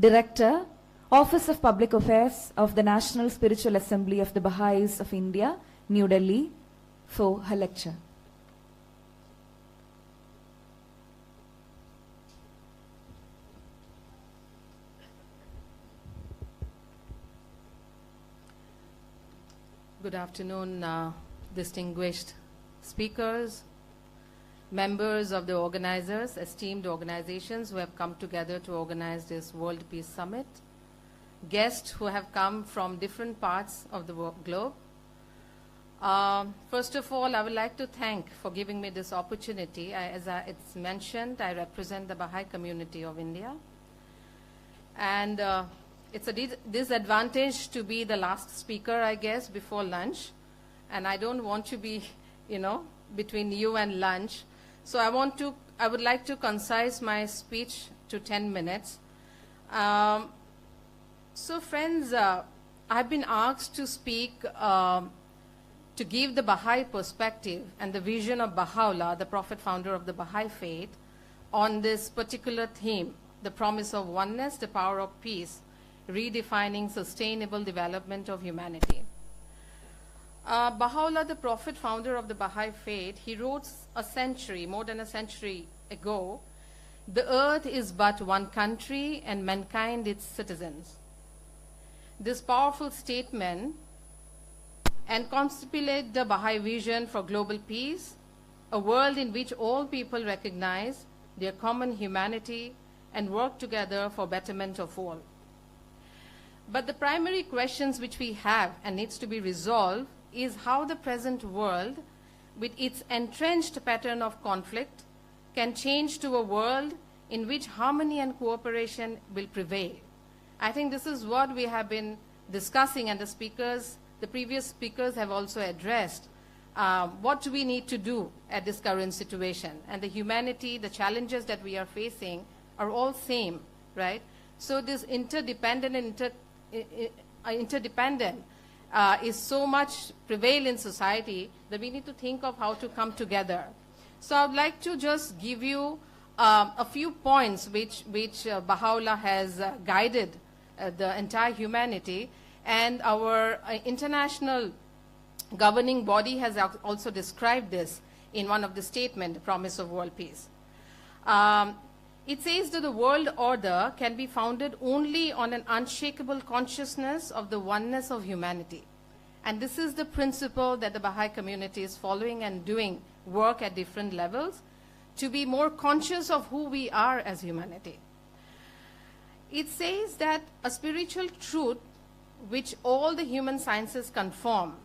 Director, Office of Public Affairs of the National Spiritual Assembly of the Baha'is of India, New Delhi, for her lecture. Good afternoon, distinguished speakers, members of the organizers, esteemed organizations who have come together to organize this World Peace Summit, guests who have come from different parts of the globe. First of all, I would like to thank for giving me this opportunity. It's mentioned, I represent the Baha'i community of India. And it's a disadvantage to be the last speaker, I guess, before lunch. And I don't want to be, between you and lunch. So I would like to concise my speech to 10 minutes. So friends, I've been asked to speak, to give the Baha'i perspective and the vision of Baha'u'llah, the prophet founder of the Baha'i faith, on this particular theme, the promise of oneness, the power of peace, redefining sustainable development of humanity. Baha'u'llah, the prophet founder of the Baha'i faith, he wrote more than a century ago, the earth is but one country and mankind its citizens. This powerful statement encapsulates the Baha'i vision for global peace, a world in which all people recognize their common humanity and work together for betterment of all. But the primary questions which we have and needs to be resolved is how the present world, with its entrenched pattern of conflict, can change to a world in which harmony and cooperation will prevail. I think this is what we have been discussing, and the previous speakers have also addressed. What do we need to do at this current situation? And the humanity, the challenges that we are facing are all same, right? So this interdependent is so much prevail in society that we need to think of how to come together. So I would like to just give you a few points which Baha'u'llah has guided the entire humanity, and our international governing body has also described this in one of the statements, the promise of world peace. It says that the world order can be founded only on an unshakable consciousness of the oneness of humanity. And this is the principle that the Baha'i community is following and doing work at different levels to be more conscious of who we are as humanity. It says that a spiritual truth which all the human sciences confirm,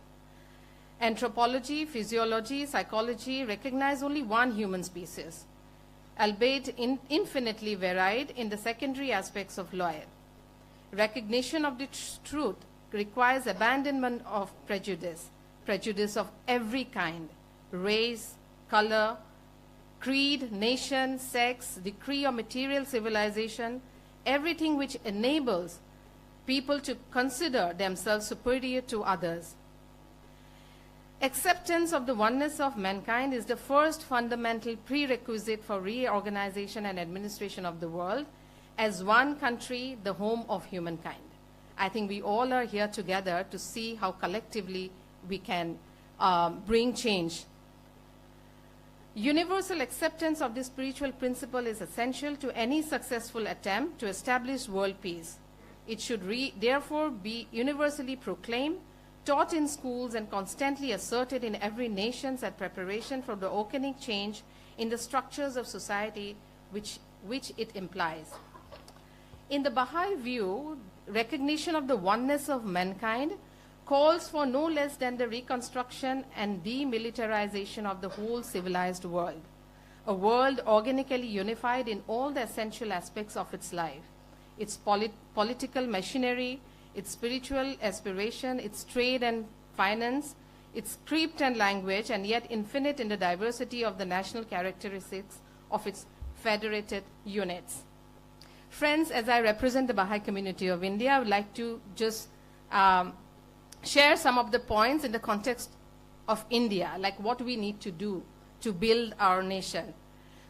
anthropology, physiology, psychology, recognize only one human species, albeit infinitely varied in the secondary aspects of life. Recognition of the truth requires abandonment of prejudice of every kind, race, color, creed, nation, sex, degree of material civilization, everything which enables people to consider themselves superior to others. Acceptance of the oneness of mankind is the first fundamental prerequisite for reorganization and administration of the world as one country, the home of humankind. I think we all are here together to see how collectively we can bring change. Universal acceptance of this spiritual principle is essential to any successful attempt to establish world peace. It should therefore be universally proclaimed, taught in schools, and constantly asserted in every nation as preparation for the organic change in the structures of society which it implies. In the Baha'i view, recognition of the oneness of mankind calls for no less than the reconstruction and demilitarization of the whole civilized world, a world organically unified in all the essential aspects of its life, its political machinery, its spiritual aspiration, its trade and finance, its script and language, and yet infinite in the diversity of the national characteristics of its federated units. Friends, as I represent the Baha'i community of India, I would like to just share some of the points in the context of India, like what we need to do to build our nation.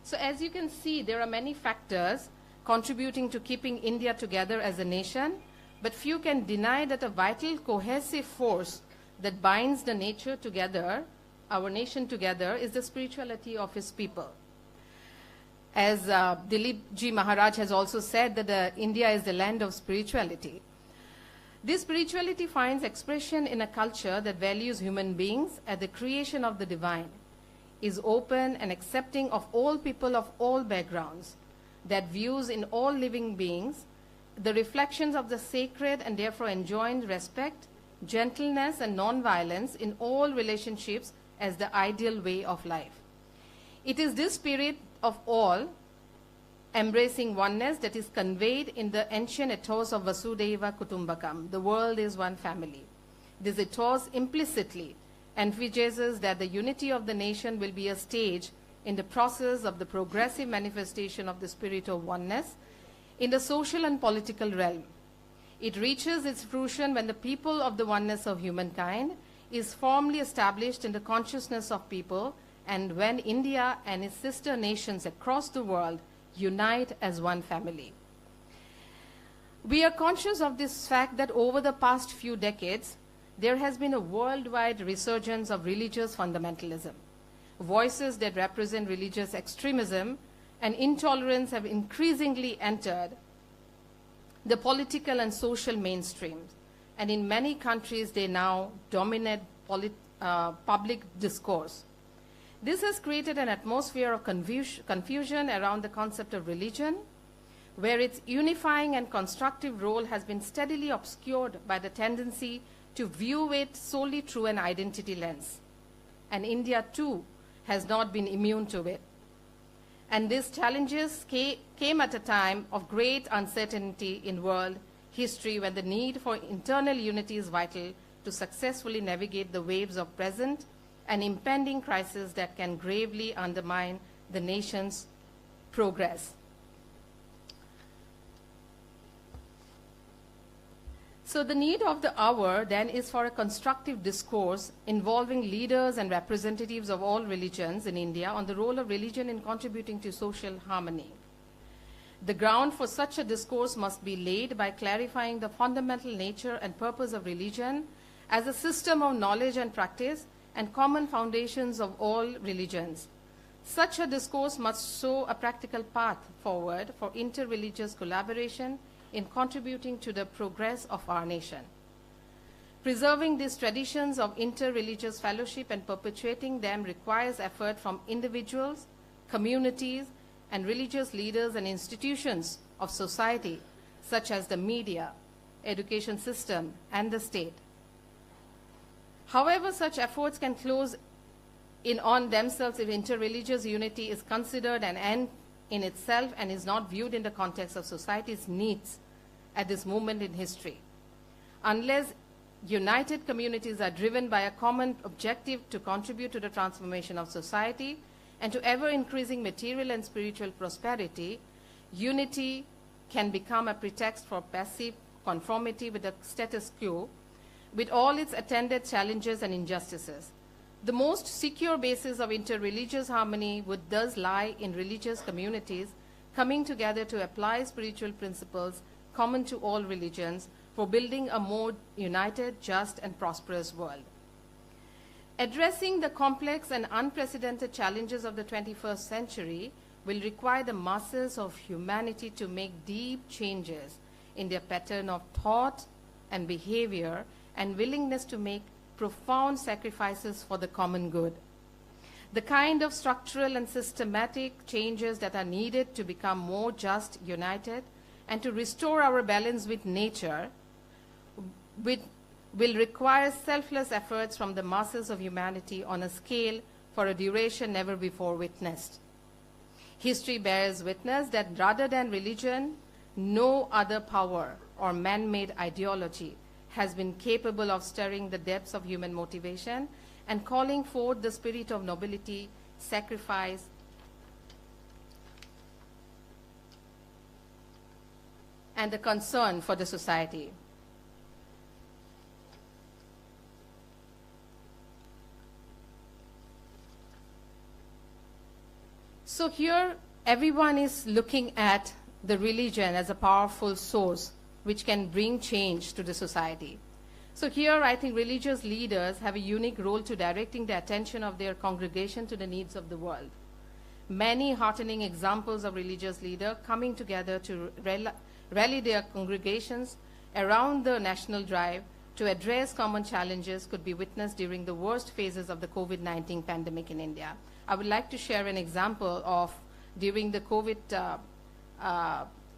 So as you can see, there are many factors contributing to keeping India together as a nation, but few can deny that a vital cohesive force that binds the nature together, our nation together, is the spirituality of his people. As Dilip Ji Maharaj has also said that India is the land of spirituality. This spirituality finds expression in a culture that values human beings as the creation of the divine, is open and accepting of all people of all backgrounds, that views in all living beings the reflections of the sacred and therefore enjoins respect, gentleness and non-violence in all relationships as the ideal way of life. It is this spirit of all embracing oneness that is conveyed in the ancient ethos of Vasudhaiva Kutumbakam, the world is one family. This ethos implicitly emphasizes that the unity of the nation will be a stage in the process of the progressive manifestation of the spirit of oneness in the social and political realm. It reaches its fruition when the people of the oneness of humankind is firmly established in the consciousness of people, and when India and its sister nations across the world unite as one family. We are conscious of this fact that over the past few decades, there has been a worldwide resurgence of religious fundamentalism. Voices that represent religious extremism and intolerance have increasingly entered the political and social mainstream, and in many countries they now dominate public discourse. This has created an atmosphere of confusion around the concept of religion, where its unifying and constructive role has been steadily obscured by the tendency to view it solely through an identity lens. And India, too, has not been immune to it. And these challenges came at a time of great uncertainty in world history, when the need for internal unity is vital to successfully navigate the waves of present and impending crisis that can gravely undermine the nation's progress. So the need of the hour then is for a constructive discourse involving leaders and representatives of all religions in India on the role of religion in contributing to social harmony. The ground for such a discourse must be laid by clarifying the fundamental nature and purpose of religion as a system of knowledge and practice and common foundations of all religions. Such a discourse must show a practical path forward for inter-religious collaboration in contributing to the progress of our nation. Preserving these traditions of inter-religious fellowship and perpetuating them requires effort from individuals, communities, and religious leaders and institutions of society, such as the media, education system, and the state. However, such efforts can close in on themselves if interreligious unity is considered an end in itself and is not viewed in the context of society's needs at this moment in history. Unless united communities are driven by a common objective to contribute to the transformation of society and to ever-increasing material and spiritual prosperity, unity can become a pretext for passive conformity with the status quo, with all its attendant challenges and injustices. The most secure basis of interreligious harmony would thus lie in religious communities coming together to apply spiritual principles common to all religions for building a more united, just, and prosperous world. Addressing the complex and unprecedented challenges of the 21st century will require the masses of humanity to make deep changes in their pattern of thought and behavior and willingness to make profound sacrifices for the common good. The kind of structural and systematic changes that are needed to become more just, united, and to restore our balance with nature will require selfless efforts from the masses of humanity on a scale for a duration never before witnessed. History bears witness that rather than religion, no other power or man-made ideology has been capable of stirring the depths of human motivation and calling forth the spirit of nobility, sacrifice, and the concern for the society. So here, everyone is looking at the religion as a powerful source which can bring change to the society. So here I think religious leaders have a unique role to directing the attention of their congregation to the needs of the world. Many heartening examples of religious leaders coming together to rally their congregations around the national drive to address common challenges could be witnessed during the worst phases of the COVID-19 pandemic in India. I would like to share an example of during the COVID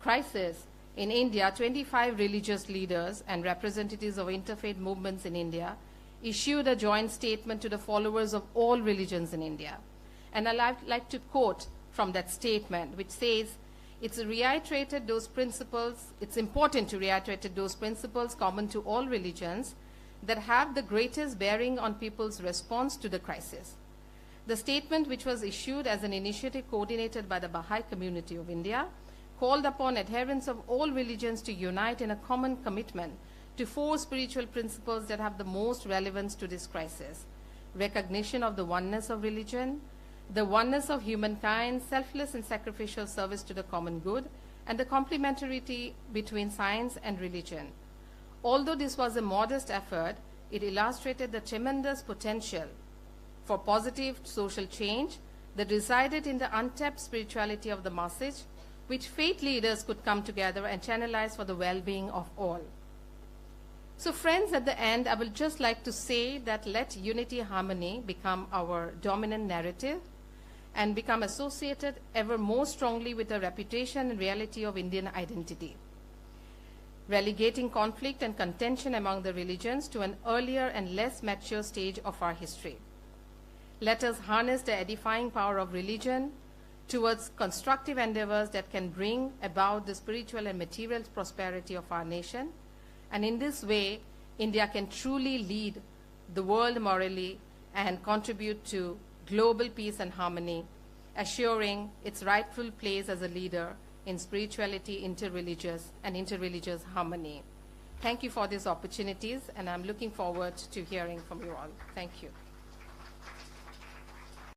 crisis in India, 25 religious leaders and representatives of interfaith movements in India issued a joint statement to the followers of all religions in India. And I'd like to quote from that statement, which says, it's important to reiterate those principles common to all religions that have the greatest bearing on people's response to the crisis. The statement, which was issued as an initiative coordinated by the Baha'i community of India, called upon adherents of all religions to unite in a common commitment to 4 spiritual principles that have the most relevance to this crisis: recognition of the oneness of religion, the oneness of humankind, selfless and sacrificial service to the common good, and the complementarity between science and religion. Although this was a modest effort, it illustrated the tremendous potential for positive social change that resided in the untapped spirituality of the message, which faith leaders could come together and channelize for the well-being of all. So friends, at the end, I would just like to say that let unity, harmony become our dominant narrative and become associated ever more strongly with the reputation and reality of Indian identity, relegating conflict and contention among the religions to an earlier and less mature stage of our history. Let us harness the edifying power of religion towards constructive endeavors that can bring about the spiritual and material prosperity of our nation. And in this way, India can truly lead the world morally and contribute to global peace and harmony, assuring its rightful place as a leader in spirituality, interreligious harmony. Thank you for these opportunities, and I'm looking forward to hearing from you all. Thank you.